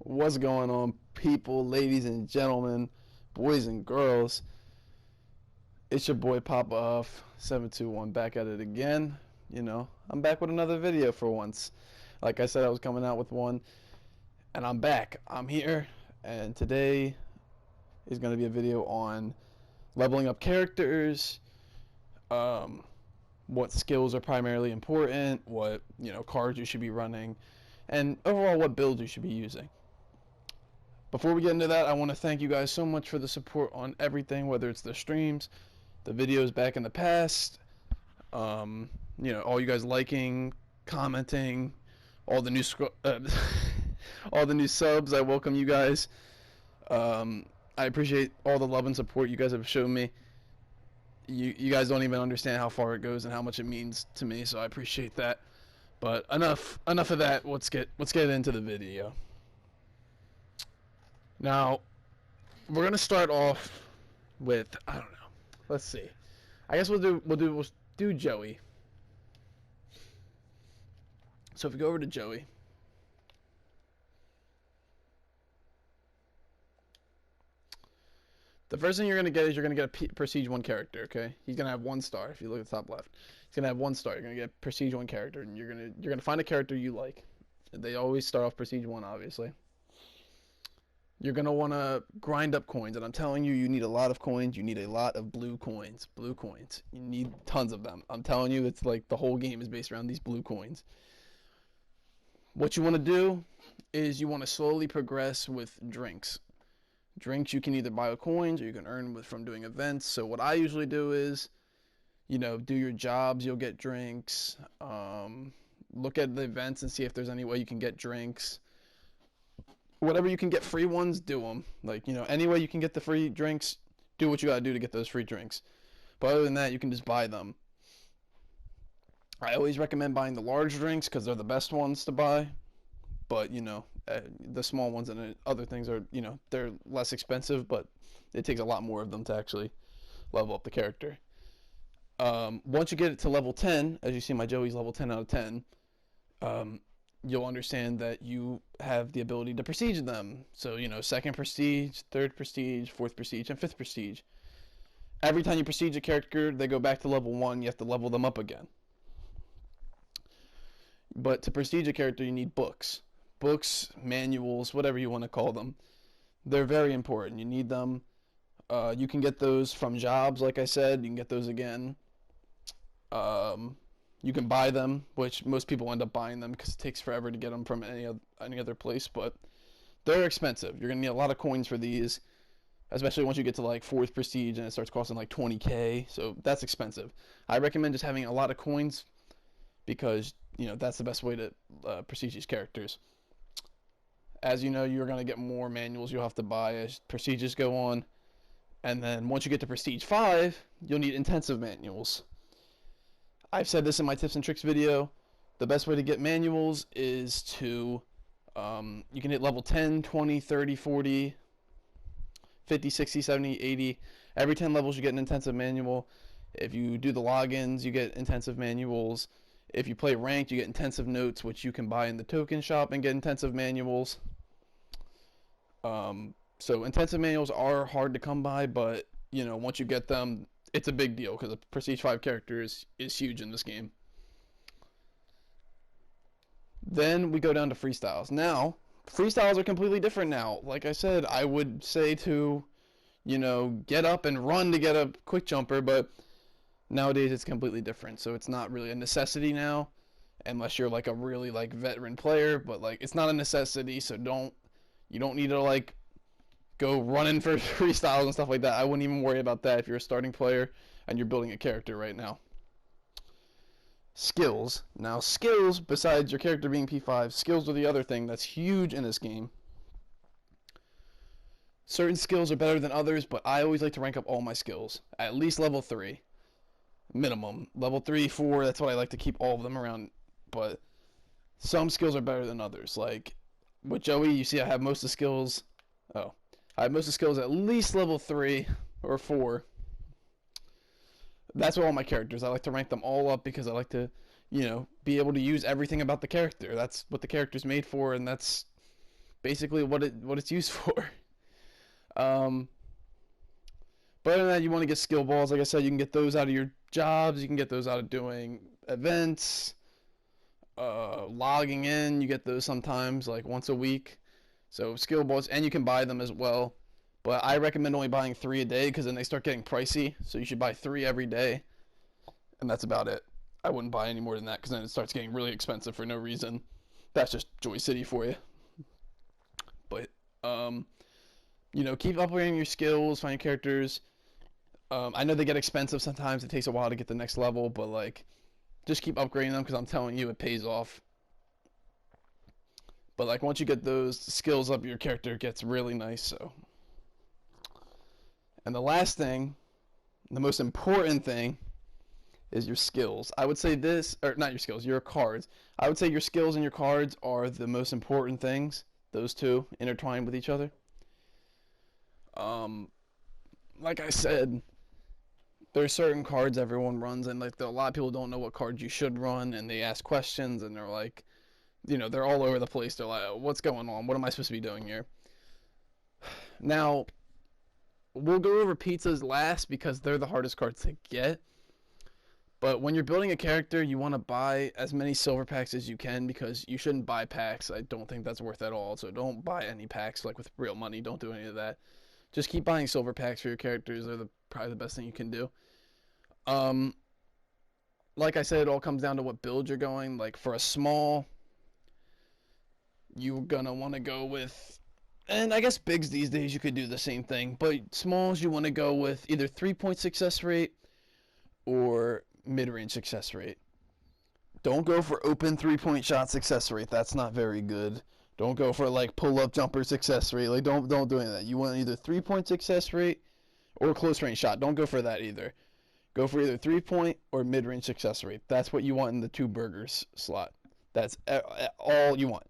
What's going on, people, ladies and gentlemen, boys and girls? It's your boy Papa Huff 721 back at it again. I'm back with another video for once. Like I said, I was coming out with one, and I'm back. I'm here, and today is going to be a video on leveling up characters, what skills are primarily important, what cards you should be running, and overall what builds you should be using. Before we get into that, I want to thank you guys so much for the support on everything, whether it's the streams, the videos back in the past, all you guys liking, commenting, all the new all the new subs. I welcome you guys. I appreciate all the love and support you guys have shown me. You guys don't even understand how far it goes and how much it means to me, so I appreciate that. But enough of that. Let's get into the video. Now, we're gonna start off with, I don't know. Let's see. I guess we'll do Joey. So if we go over to Joey, the first thing you're gonna get is you're gonna get a Prestige 1 character. Okay, he's gonna have 1 star. If you look at the top left, he's gonna have 1 star. You're gonna get Prestige 1 character, and you're gonna find a character you like. They always start off Prestige 1, obviously. You're going to want to grind up coins, and I'm telling you, you need a lot of coins. You need a lot of blue coins. Blue coins. You need tons of them. I'm telling you, it's like the whole game is based around these blue coins. What you want to do is you want to slowly progress with drinks. Drinks you can either buy with coins or you can earn from doing events. So what I usually do is, do your jobs, you'll get drinks. Look at the events and see if there's any way you can get drinks. Whatever you can get free ones, do them. Any way you can get the free drinks, do what you gotta do to get those free drinks. But other than that, you can just buy them. I always recommend buying the large drinks because they're the best ones to buy. But, the small ones and other things are, they're less expensive, but it takes a lot more of them to actually level up the character. Once you get it to level 10, as you see my Joey's level 10 out of 10, you'll understand that you have the ability to prestige them. So, 2nd prestige, 3rd prestige, 4th prestige, and 5th prestige. Every time you prestige a character, they go back to level 1. You have to level them up again. But to prestige a character, you need books. Books, manuals, whatever you want to call them. They're very important. You need them. You can get those from jobs, like I said. You can get those again. You can buy them, which most people end up buying them because it takes forever to get them from any other place, but they're expensive. You're going to need a lot of coins for these, especially once you get to like 4th prestige and it starts costing like 20k, so that's expensive. I recommend just having a lot of coins because, that's the best way to prestige these characters. As you know, you're going to get more manuals you'll have to buy as prestiges go on, and then once you get to Prestige 5, you'll need intensive manuals. I've said this in my tips and tricks video. The best way to get manuals is to, you can hit level 10, 20, 30, 40, 50, 60, 70, 80. Every 10 levels you get an intensive manual. If you do the logins, you get intensive manuals. If you play ranked, you get intensive notes, which you can buy in the token shop and get intensive manuals. So intensive manuals are hard to come by, but, once you get them, it's a big deal because a Prestige 5 character is huge in this game. Then we go down to Freestyles. Now, Freestyles are completely different now. Like I said, I would say to, get up and run to get a quick jumper, but nowadays it's completely different. So it's not really a necessity now, unless you're like a really like veteran player, but like it's not a necessity, so you don't need to go running for freestyles and stuff like that. I wouldn't even worry about that if you're a starting player and you're building a character right now. Skills. Now, skills, besides your character being P5, skills are the other thing that's huge in this game. Certain skills are better than others, but I always like to rank up all my skills. At least level 3. Minimum. Level 3, 4, that's what I like to keep all of them around. But some skills are better than others. Like, with Joey, you see I have most of the skills... I have most of the skills at least level 3 or 4. That's all my characters. I like to rank them all up because I like to, be able to use everything about the character. That's what the character's made for, and that's basically what it's used for. Um, but other than that, you want to get skill balls. Like I said, you can get those out of your jobs. You can get those out of doing events, logging in. You get those sometimes, like once a week. So skill balls, and you can buy them as well. But I recommend only buying 3 a day because then they start getting pricey. So you should buy 3 every day, and that's about it. I wouldn't buy any more than that because then it starts getting really expensive for no reason. That's just Joy City for you. But keep upgrading your skills, find your characters. I know they get expensive sometimes. It takes a while to get the next level, but like, just keep upgrading them because I'm telling you, it pays off. But like, once you get those skills up, your character gets really nice. So, and the last thing, the most important thing, is your skills. I would say this, or not your skills, your cards. I would say your skills and your cards are the most important things. Those two intertwined with each other. Like I said, there's certain cards everyone runs, and like a lot of people don't know what cards you should run, and they ask questions, and they're like, they're all over the place. They're like, what's going on? What am I supposed to be doing here? Now, we'll go over pizzas last because they're the hardest cards to get. But when you're building a character, you want to buy as many silver packs as you can because you shouldn't buy packs. I don't think that's worth it at all. So don't buy any packs like with real money. Don't do any of that. Just keep buying silver packs for your characters. They're probably the best thing you can do. Like I said, it all comes down to what build you're going. Like for a small, you're gonna want to go with, and I guess bigs these days you could do the same thing. But smalls, you want to go with either 3-point success rate or mid-range success rate. Don't go for open 3-point shot success rate. That's not very good. Don't go for like pull-up jumper success rate. Like don't do any of that. You want either 3-point success rate or close range shot. Don't go for that either. Go for either 3-point or mid-range success rate. That's what you want in the 2 burgers slot. That's all you want.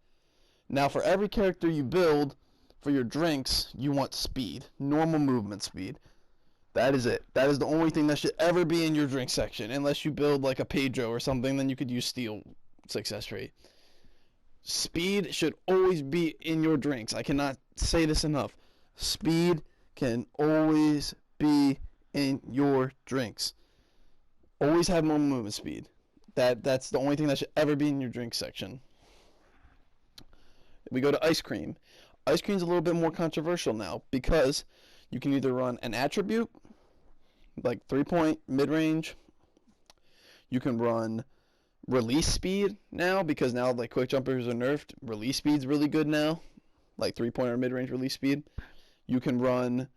Now for every character you build for your drinks, you want speed, normal movement speed. That is it. That is the only thing that should ever be in your drink section. Unless you build like a Pedro or something, then you could use steel success rate. Speed should always be in your drinks. I cannot say this enough. Speed can always be in your drinks. Always have more movement speed. That's the only thing that should ever be in your drink section. We go to ice cream. Ice cream's a little bit more controversial now because you can either run an attribute, like 3-point, mid-range. You can run release speed now because now like quick jumpers are nerfed. Release speed's really good now, like 3-point or mid-range release speed. You can run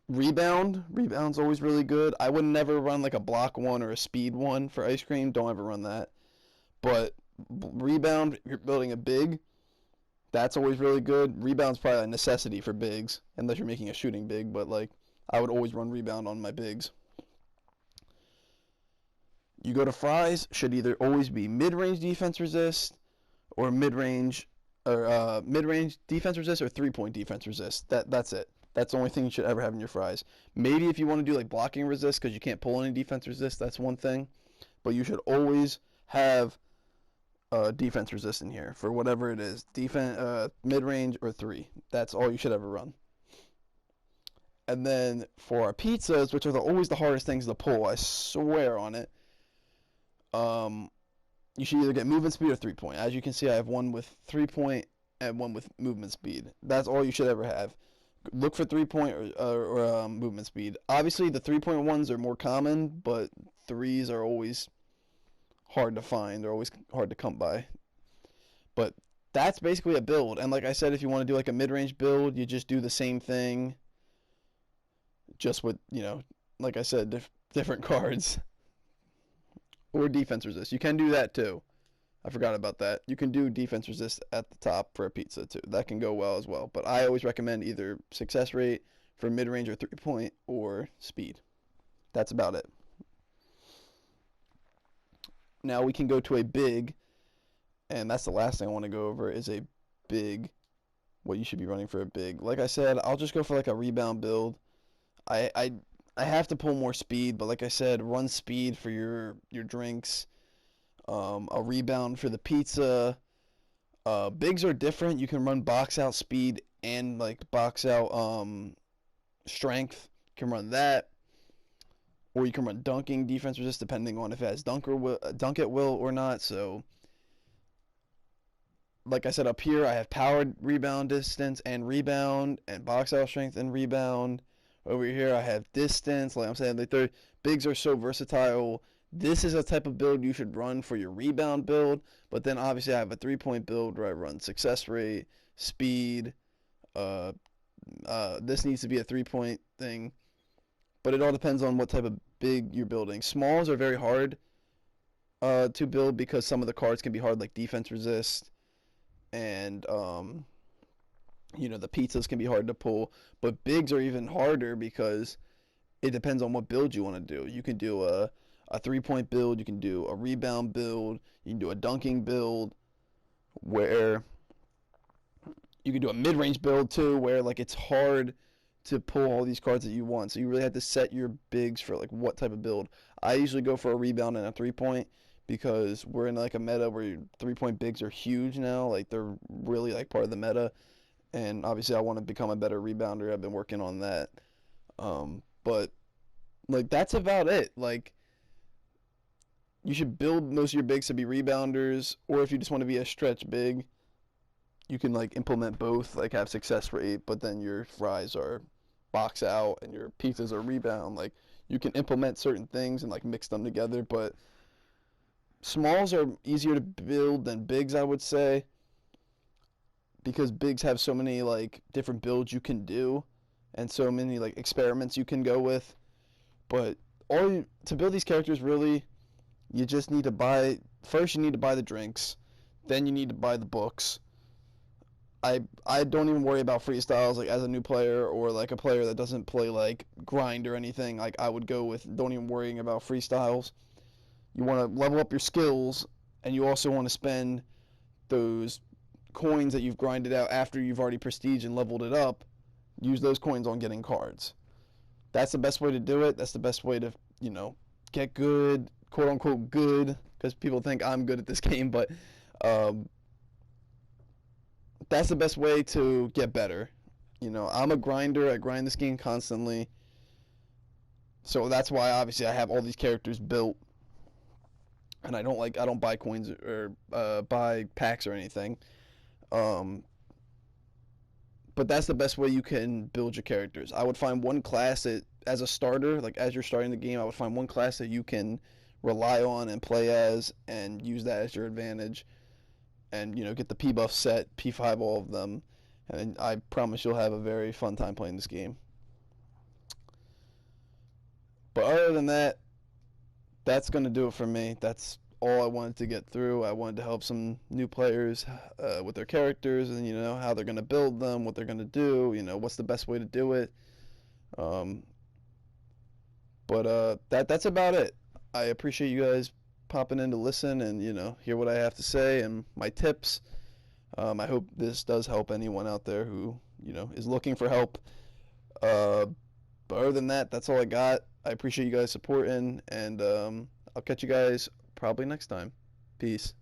rebound. Rebound's always really good. I would never run like a block 1 or a speed 1 for ice cream. Don't ever run that. But rebound, if you're building a big, that's always really good. Rebound's probably a necessity for bigs, unless you're making a shooting big, but like I would always run rebound on my bigs. You go to fries, should either always be mid-range defense resist or mid-range defense resist or 3-point defense resist. That's it. That's the only thing you should ever have in your fries. Maybe if you want to do like blocking resist because you can't pull any defense resist, that's one thing. But you should always have defense resist in here for whatever it is, defense, mid-range or 3. That's all you should ever run. And then for our pizzas, which are always the hardest things to pull, I swear on it, you should either get movement speed or 3-point. As you can see, I have one with 3-point and one with movement speed. That's all you should ever have. Look for 3-point or movement speed. Obviously, the 3-point ones are more common, but 3s are always hard to find. They're always hard to come by. But that's basically a build. And like I said, if you want to do like a mid-range build, you just do the same thing. Just with, like I said, different cards. Or defense resist. You can do that too. I forgot about that. You can do defense resist at the top for a pizza too. That can go well as well. But I always recommend either success rate for mid-range or 3-point or speed. That's about it. Now we can go to a big, and that's the last thing I want to go over is a big, what you should be running for a big. Like I said, I'll just go for like a rebound build. I have to pull more speed, but like I said, run speed for your drinks. A rebound for the pizza. Bigs are different. You can run box out speed and like box out strength. You can run that, or you can run dunking defense resist depending on if it has dunk at will or not. So, like I said up here, I have powered rebound distance and rebound, and box out strength and rebound. Over here, I have distance. Like I'm saying, bigs are so versatile. This is a type of build you should run for your rebound build. But then obviously, I have a 3-point build where I run success rate, speed. Uh, this needs to be a 3-point thing. But it all depends on what type of big you're building. Smalls are very hard to build because some of the cards can be hard, like defense resist, and the pizzas can be hard to pull. But bigs are even harder because it depends on what build you want to do. You can do a 3-point build, you can do a rebound build, you can do a dunking build, where you can do a mid-range build too, where like it's hard to pull all these cards that you want. So you really have to set your bigs for like what type of build. I usually go for a rebound and a 3-point because we're in like a meta where 3-point bigs are huge now. Like they're really like part of the meta. And obviously I want to become a better rebounder. I've been working on that. But like that's about it. Like you should build most of your bigs to be rebounders, or if you just want to be a stretch big, you can like implement both, like have success rate, but then your fries are box out and your pizzas are rebound. Like you can implement certain things and like mix them together, but smalls are easier to build than bigs, I would say, because bigs have so many like different builds you can do and so many like experiments you can go with. But to build these characters, really, you just need to buy. First, you need to buy the drinks, then you need to buy the books. I don't even worry about freestyles like as a new player or like a player that doesn't play like grind or anything. Like I would go with don't even worrying about freestyles. You want to level up your skills, and you also want to spend those coins that you've grinded out after you've already prestige and leveled it up. Use those coins on getting cards. That's the best way to do it. That's the best way to get good, quote unquote good, because people think I'm good at this game, but that's the best way to get better. I'm a grinder. I grind this game constantly. So that's why obviously I have all these characters built, and I don't buy coins or buy packs or anything. But that's the best way you can build your characters. I would find one class that, as a starter, like as you're starting the game, I would find one class that you can rely on and play as, and use that as your advantage. And get the P buff set, P5 all of them, and I promise you'll have a very fun time playing this game. But other than that, that's going to do it for me. That's all I wanted to get through. I wanted to help some new players with their characters, and how they're going to build them, what they're going to do, what's the best way to do it. But that's about it. I appreciate you guys popping in to listen and hear what I have to say and my tips. I hope this does help anyone out there who is looking for help. But other than that, that's all I got. I appreciate you guys supporting, and I'll catch you guys probably next time. Peace.